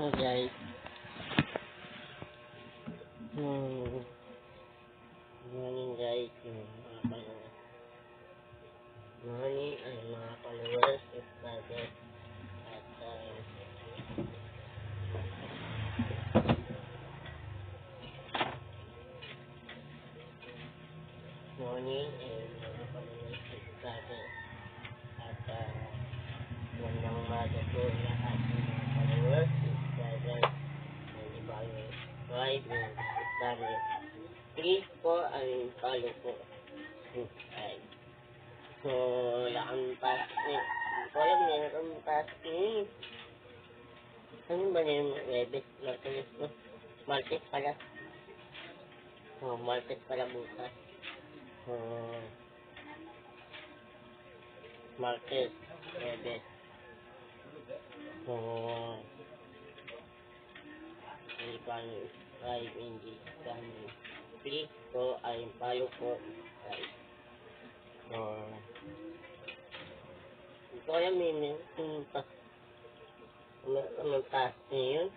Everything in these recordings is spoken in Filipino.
guys. Hmm. Morning guys. Morning mga followers, subscribers, at morning mga followers, subscribers, at magandang umaga po lahat ng mga followers, subscribers, and ibang subscribe and subscribers. Please po ang follow po, subscribe. So, wala kang pass eh. Hindi ko alam, meron kang pass eh. Ano ba na yung Webes? Martes pala. Martes pala bukas. Martes, Webes. Hindi ko ano, subscribe, hindi ko ano. Please po, ay follow po, subscribe. Hindi ko alam yun, yung pass. Ang pass niya yun.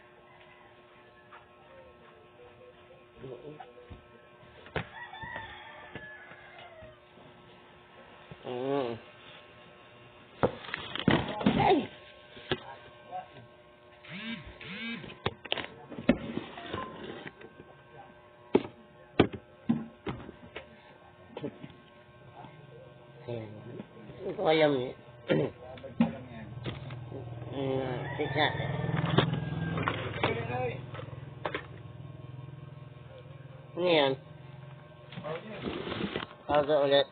Ay! Ayan. Hindi ko alam yun. Sisa. Ano yan? Pausa ulit.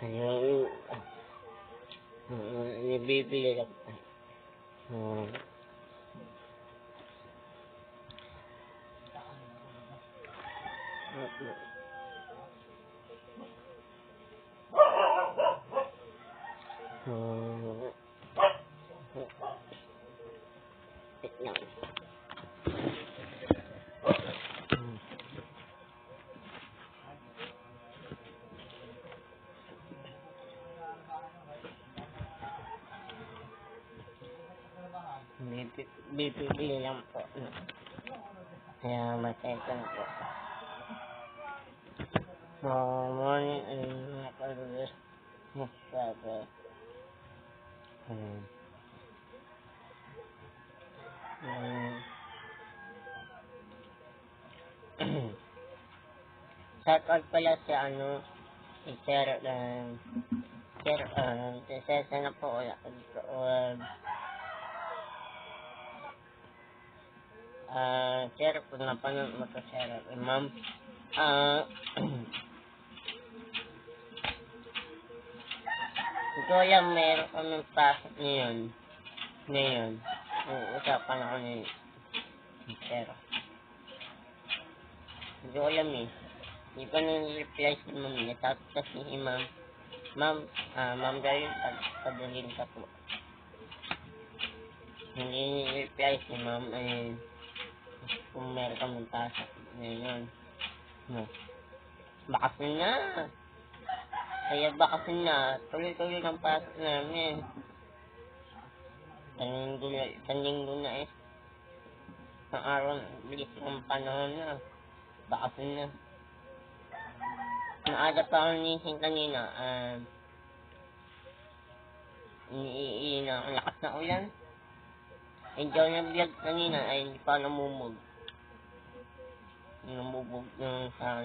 Ayun, nabibili lang. Bibili lang po. Kaya matay-tan po. Morning and followers, subscribers. Shout out pala si si Sir, sana po wala Sir, kung napanood mo to, Sir, ma'am, ito alam, meron kaming pasok ngayon, usapan ako ni Sir. Hindi ko alam eh. Hindi pa nang-reply si ma'am. Natapos kasi si ma'am. Ma'am dahil padalhin ka po. Hindi ni-reply si ma'am ay kung meron kang magpasok. Ngayon. Bakasin na. Kaya bakasin na. Tuloy-tuloy ng pasok namin. Kaninggo na eh. Ang araw, bilis ng panahon na. Bakasin na. Maaga pa ako nising kanina. Ang lakas na ulan. Enjoy na vlog kanina ay hindi pa namumog. Namumog ng sa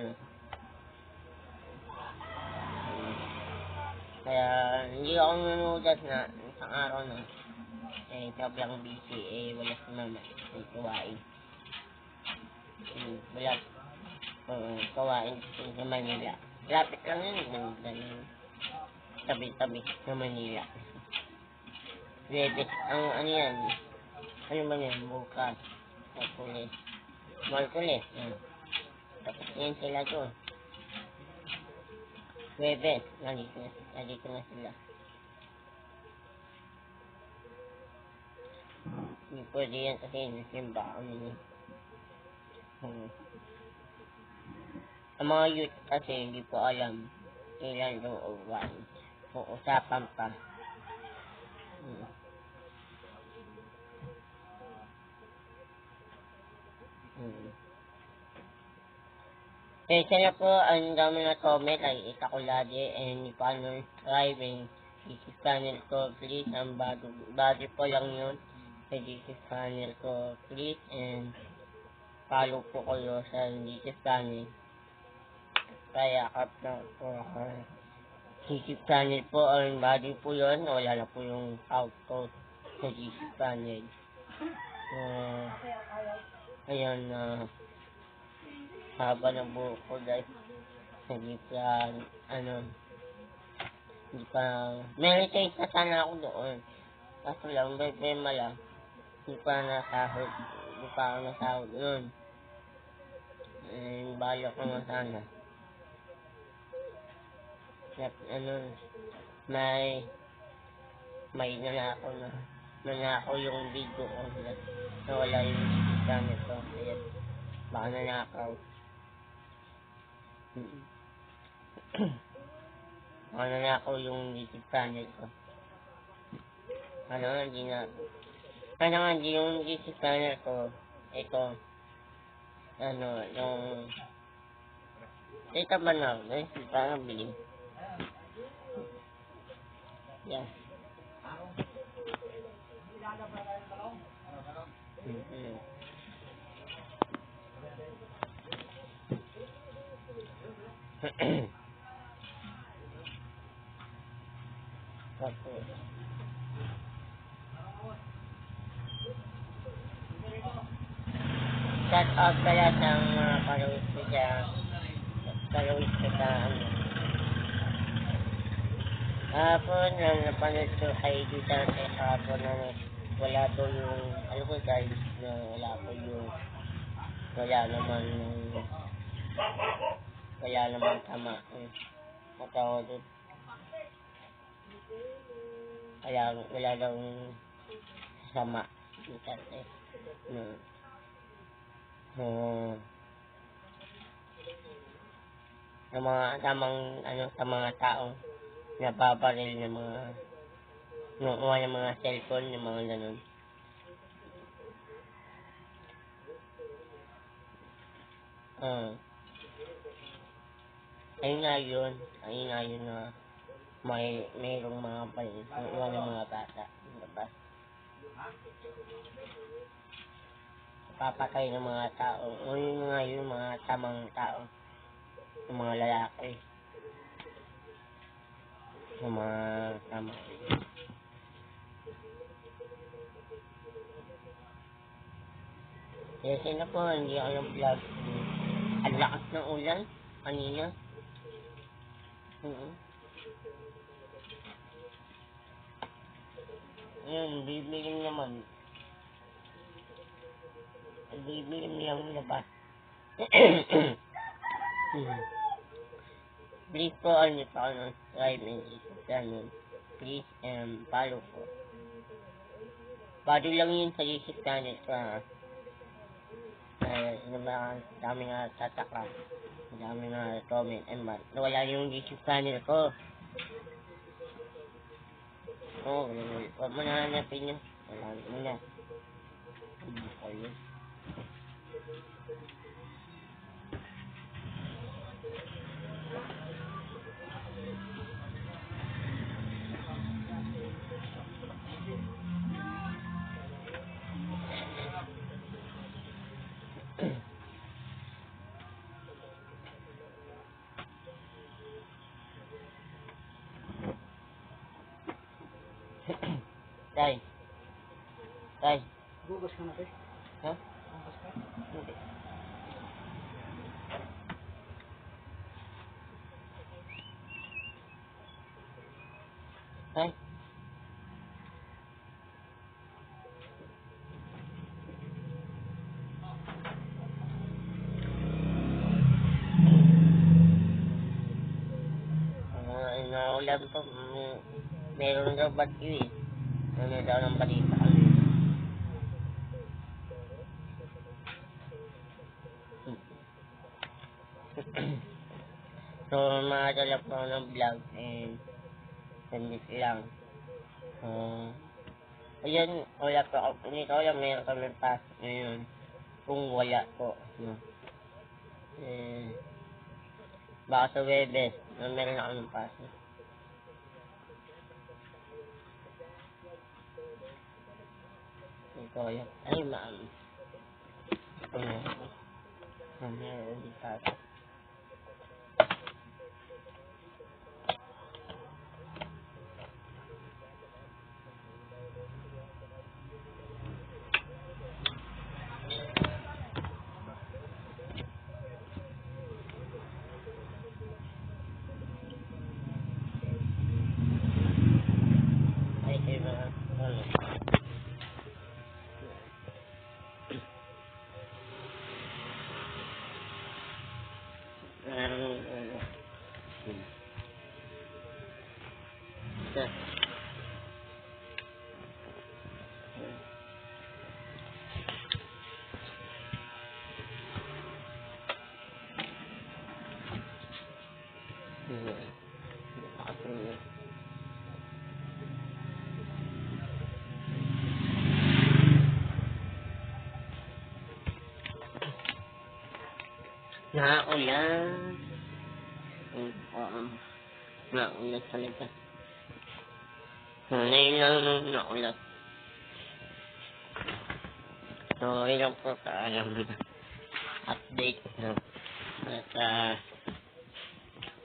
Kaya hindi ako nanudas na isang araw na sobrang busy, wala si mama, kawain. Wala, kawain sa Manila. Lapit lang yun, tabi-tabi sa Manila. Webes, ano yan, ano ba yan, bukas, Markulis, tapos yan sila doon. Webes, nandito na sila. Hindi pwede yan kasi nasimba kami. Ang mga youth kasi hindi po alam kailan yung uwan. Kung usapan pa. Kaya na po, ang dami na comment ay Itakulade and Paano Driving. This is channel ko, please. Ang bago po lang yun. So, this is channel ko, please. And follow po kayo sa this is channel. Kaya up na po ako. YouTube channel po, ang body po yun, wala na po yung outpost sa YouTube channel. Ayan, haba ng buhok ko guys. Hindi pa, hindi pa, may taste na sana ako doon. Kaso lang, bema lang. Hindi pa nasahod doon. Balak ko na sana. May nanakaw yung video ko na wala yung gamit ko. Kaya baka nanakaw. Baka nanakaw yung YouTube channel ko. Hindi yung YouTube channel ko. Ito, yung data ba na? Parang bilhin. Yan. Tapos shout out pala sa mga followers ko sa hapon na napanood ko kay Duterte hapon na wala to yung guys na wala naman tama matawag doon wala daw sama Duterte ng mga tamang sa mga taong nababaril ng mga nukuha ng mga cellphone, ng mga ganun. Ayun nga yun na mayroong mga baril, nukuha ng mga bata, labas. Papatay ng mga tao, yun nga yun, mga tamang tao, ng mga lalaki. Ng mga tamang. Kasi na po, hindi ako yung vlog. Ang lakas ng ulan, kanina. Ayun, bibiling naman. Bibiling lang labas. Please po, subscribe and channel. Please, follow po. Bago lang yun sa YouTube channel ko, dami nga tataka. Dami nga comment and ba't wala yung YouTube channel ko. Huwag mo na hanapin yun. Wala mo na. Ayun. Tay. Tay. Gugas ka na, Tay. Ha? Gugas ka? Hindi. Tay. Naulan po. Meron daw bagyo eh. Ano daw ng balita kami. So, makadala po ako ng vlog and sandit lang. Ayan, wala po ako. Hindi ko alam, meron kami pasok ngayon. Kung wala po. No? Baka sa Webes, meron ako ng pasok. Hindi ko alam. Ay, ma'am. Meron din pasok. Naulan. Naulan talaga. Ngayon lang naulan. So, yun lang po kaalam na update. No? At,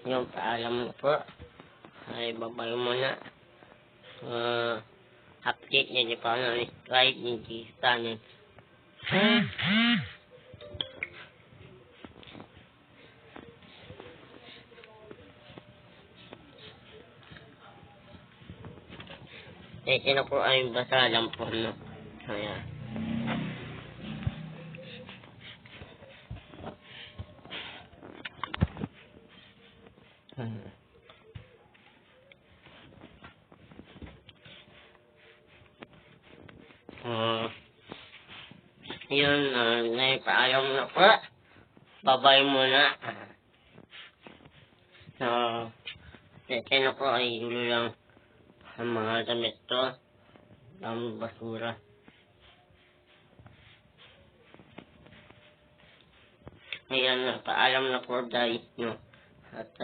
yung paalam na po ay babay muna. Update niya di pa na subscribe ni G-Stan. Sino po ay basa lang po, no? Kaya. Yun, naipaalam na po. Babay muna. So, sino po ay ulo lang ang mga damit to. Ang basura. Ayan, paalam na po guys, no? At,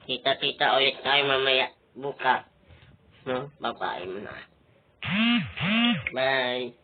kita-kita ulit tayo mamaya bukas, no? Babae mo na. Bye!